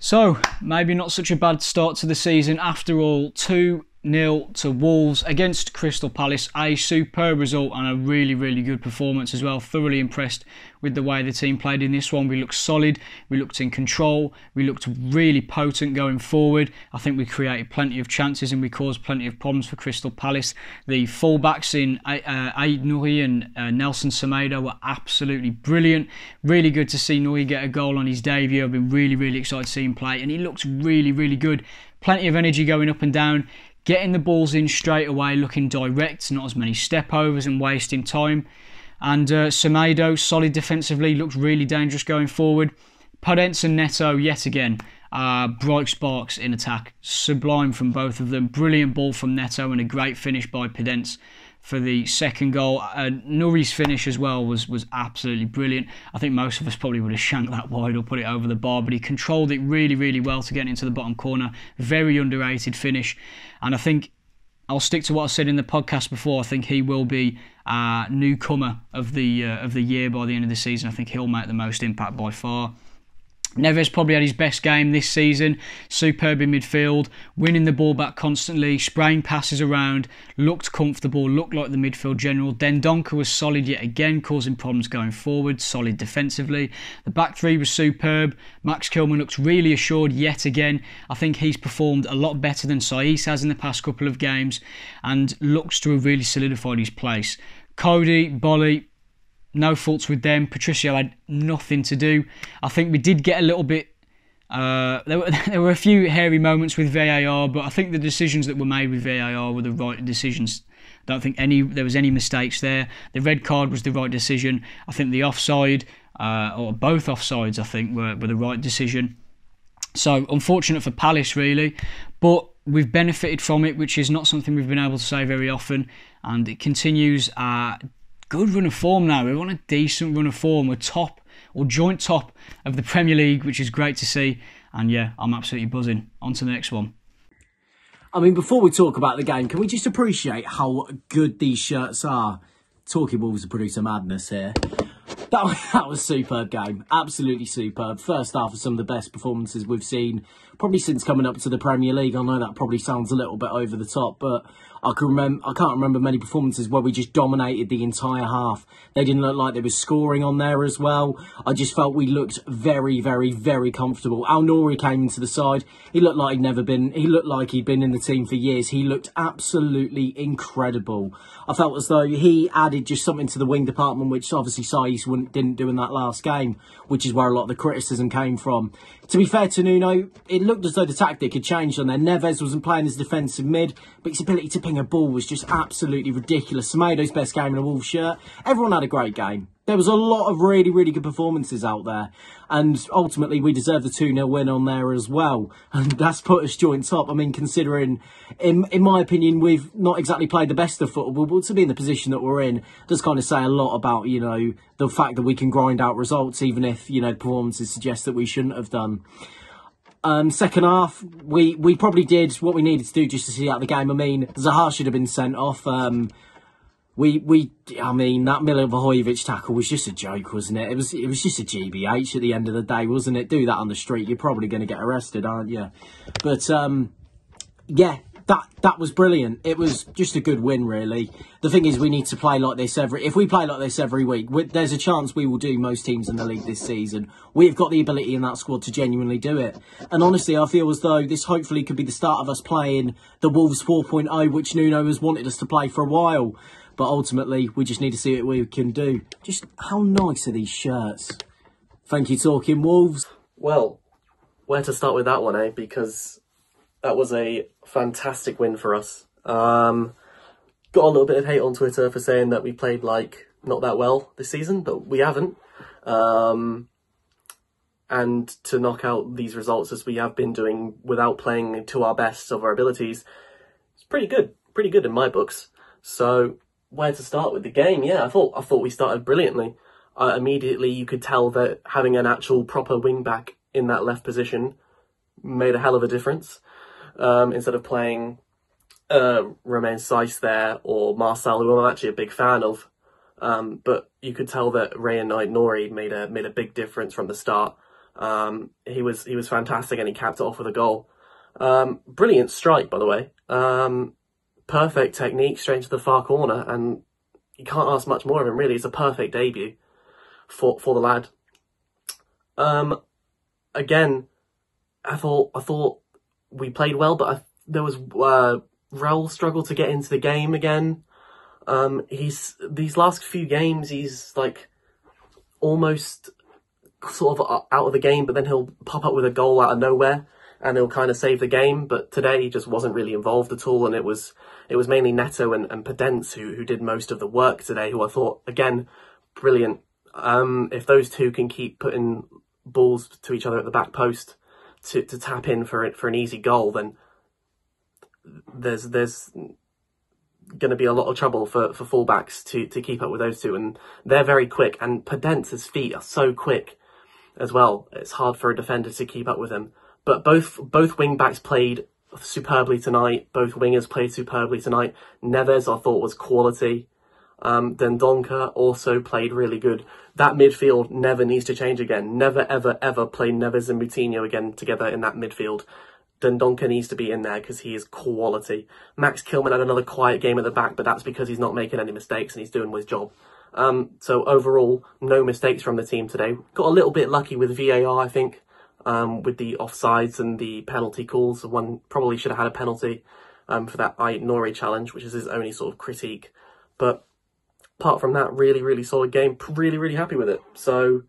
So, maybe not such a bad start to the season after all. 2-0 to Wolves against Crystal Palace. A superb result and a really, really good performance as well. Thoroughly impressed with the way the team played in this one. We looked solid, we looked in control, we looked really potent going forward. I think we created plenty of chances and we caused plenty of problems for Crystal Palace. The fullbacks in Ait-Nouri and Nelson Semedo were absolutely brilliant. Really good to see Nouri get a goal on his debut. I've been really, really excited to see him play and he looked really, really good. Plenty of energy going up and down, getting the balls in straight away, looking direct, not as many step overs and wasting time. And Semedo, solid defensively, looked really dangerous going forward. Podence and Neto, yet again, bright sparks in attack. Sublime from both of them. Brilliant ball from Neto and a great finish by Podence for the second goal. Nouri's finish as well was absolutely brilliant. I think most of us probably would have shanked that wide or put it over the bar, but he controlled it really, really well to get into the bottom corner. Very underrated finish. And I think I'll stick to what I said in the podcast before. I think he will be newcomer of the year by the end of the season. I think he'll make the most impact by far. Neves probably had his best game this season. Superb in midfield, winning the ball back constantly, spraying passes around, looked comfortable, looked like the midfield general. Dendoncker was solid yet again, causing problems going forward, solid defensively. The back three was superb. Max Kilman looks really assured yet again. I think he's performed a lot better than Saiss has in the past couple of games and looks to have really solidified his place. Cody, Bolly, no faults with them. Patricio had nothing to do. I think we did get a little bit... there were a few hairy moments with VAR, but I think the decisions that were made with VAR were the right decisions. I don't think there was any mistakes there. The red card was the right decision. I think the offside, or both offsides, I think, were the right decision. So, unfortunate for Palace, really. But we've benefited from it, which is not something we've been able to say very often. And it continues... good run of form now. We're on a decent run of form. We're top or joint top of the Premier League, which is great to see. And yeah, I'm absolutely buzzing. On to the next one. I mean, before we talk about the game, can we just appreciate how good these shirts are? Talking Wolves, the producer madness here. That was a superb game. Absolutely superb. First half of some of the best performances we've seen probably since coming up to the Premier League. I know that probably sounds a little bit over the top, but I can't remember many performances where we just dominated the entire half. They didn't look like they were scoring on there as well. I just felt we looked very, very, very comfortable. Ait-Nouri came into the side. He looked like he looked like he'd been in the team for years. He looked absolutely incredible. I felt as though he added just something to the wing department, which obviously Saiss didn't do in that last game, which is where a lot of the criticism came from. To be fair to Nuno, it looked as though the tactic had changed on there. Neves wasn't playing as defensive mid, but his ability to ping a ball was just absolutely ridiculous. Semedo's best game in a Wolves shirt. Everyone had a great game. There was a lot of really, really good performances out there. And ultimately, we deserved the 2-0 win on there as well. And that's put us joint top. I mean, considering, in my opinion, we've not exactly played the best of football, but to be in the position that we're in does kind of say a lot about, you know, the fact that we can grind out results, even if, you know, performances suggest that we shouldn't have done. Second half, we probably did what we needed to do just to see out the game. I mean, Zaha should have been sent off. I mean, that Milivojevic tackle was just a joke, wasn't it? It was just a GBH at the end of the day, wasn't it? Do that on the street, you're probably going to get arrested, aren't you? But, yeah, that was brilliant. It was just a good win, really. The thing is, we need to play like this if we play like this every week, there's a chance we will do most teams in the league this season. We've got the ability in that squad to genuinely do it. And honestly, I feel as though this hopefully could be the start of us playing the Wolves 4.0, which Nuno has wanted us to play for a while. But ultimately, we just need to see what we can do. Just how nice are these shirts? Thank you, Talking Wolves. Well, where to start with that one, eh? Because that was a fantastic win for us. Got a little bit of hate on Twitter for saying that we played, like, not that well this season, but we haven't. And to knock out these results as we have been doing without playing to our best of our abilities, it's pretty good in my books. So where to start with the game? Yeah, I thought we started brilliantly. Immediately you could tell that having an actual proper wing back in that left position made a hell of a difference. Instead of playing Romain Saiss there or Marcel, who I'm actually a big fan of, but you could tell that Rayan Ait-Nouri made a big difference from the start. He was fantastic, and he capped it off with a goal. Brilliant strike, by the way. Perfect technique, straight into the far corner, and you can't ask much more of him, really. It's a perfect debut for the lad. Again, I thought we played well, but there was Raul struggled to get into the game again. These last few games, he's like almost sort of out of the game, but then he'll pop up with a goal out of nowhere and he'll kind of save the game. But today he just wasn't really involved at all, and it was mainly Neto and Podence who did most of the work today, who I thought, again, brilliant. If those two can keep putting balls to each other at the back post to tap in for an easy goal, then there's going to be a lot of trouble for fullbacks to keep up with those two, and they're very quick, and Podence's feet are so quick as well. It's hard for a defender to keep up with him. But both wing backs played superbly tonight. Both wingers played superbly tonight. Neves, I thought, was quality. Dendoncker also played really good. That midfield never needs to change again. Never, ever, ever play Neves and Moutinho again together in that midfield. Dendoncker needs to be in there because he is quality. Max Kilman had another quiet game at the back, but that's because he's not making any mistakes and he's doing his job. So overall, no mistakes from the team today. Got a little bit lucky with VAR, I think, with the offsides and the penalty calls. One probably should have had a penalty for that Ait-Nouri challenge, which is his only sort of critique. But apart from that, really, really solid game. Really, really happy with it. So,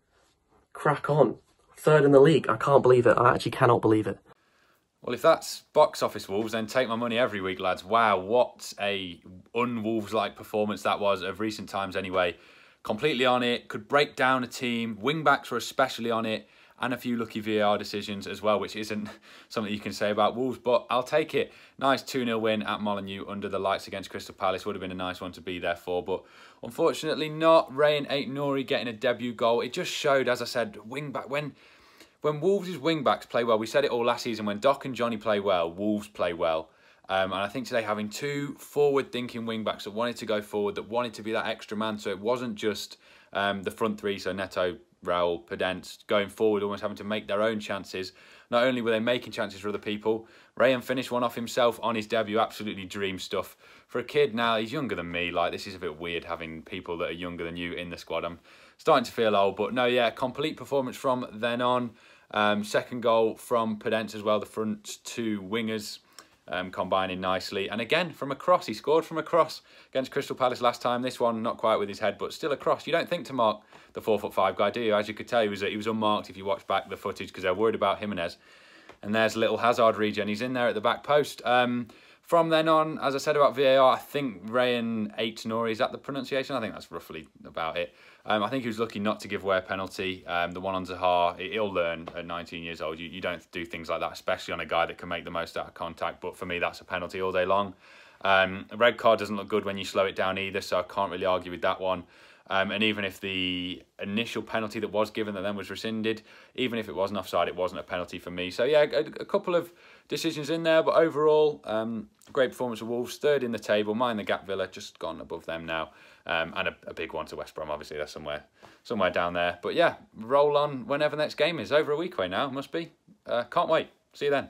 crack on. Third in the league. I can't believe it. I actually cannot believe it. Well, if that's box office Wolves, then take my money every week, lads. Wow, what a un-Wolves-like performance that was of recent times anyway. Completely on it, could break down a team. Wing-backs were especially on it, and a few lucky VAR decisions as well, which isn't something you can say about Wolves, but I'll take it. Nice 2-0 win at Molineux under the lights against Crystal Palace. Would have been a nice one to be there for, but unfortunately not. Rayan Ait-Nouri getting a debut goal. It just showed, as I said, wing-back, when Wolves' wing-backs play well, we said it all last season, when Doc and Johnny play well, Wolves play well. And I think today having two forward-thinking wing-backs that wanted to go forward, that wanted to be that extra man, so it wasn't just the front three, so Neto, Raul, Podence, going forward, almost having to make their own chances. Not only were they making chances for other people, Rayan finished one off himself on his debut. Absolutely dream stuff. For a kid now, he's younger than me. Like, this is a bit weird having people that are younger than you in the squad. I'm starting to feel old, but no, yeah, complete performance from then on. Second goal from Podence as well, the front two wingers combining nicely. And again, from a cross, he scored from a cross against Crystal Palace last time. This one, not quite with his head, but still a cross. You don't think to mark the 4'5" guy, do you? As you could tell, he was unmarked if you watch back the footage because they're worried about Jimenez. And there's a little Hazard regen. He's in there at the back post. From then on, as I said about VAR, I think Rayan Ait-Nouri, is that the pronunciation? I think that's roughly about it. I think he was lucky not to give away a penalty. The one on Zaha, he'll learn at 19 years old. You don't do things like that, especially on a guy that can make the most out of contact. But for me, that's a penalty all day long. A red card doesn't look good when you slow it down either, so I can't really argue with that one. And even if the initial penalty that was given that then was rescinded, even if it wasn't offside, it wasn't a penalty for me. So yeah, a couple of decisions in there, but overall, great performance of Wolves, third in the table. Mind the gap, Villa, just gone above them now. And a big one to West Brom, obviously, they're somewhere down there. But yeah, roll on whenever the next game is. Over a week away now, must be. Can't wait. See you then.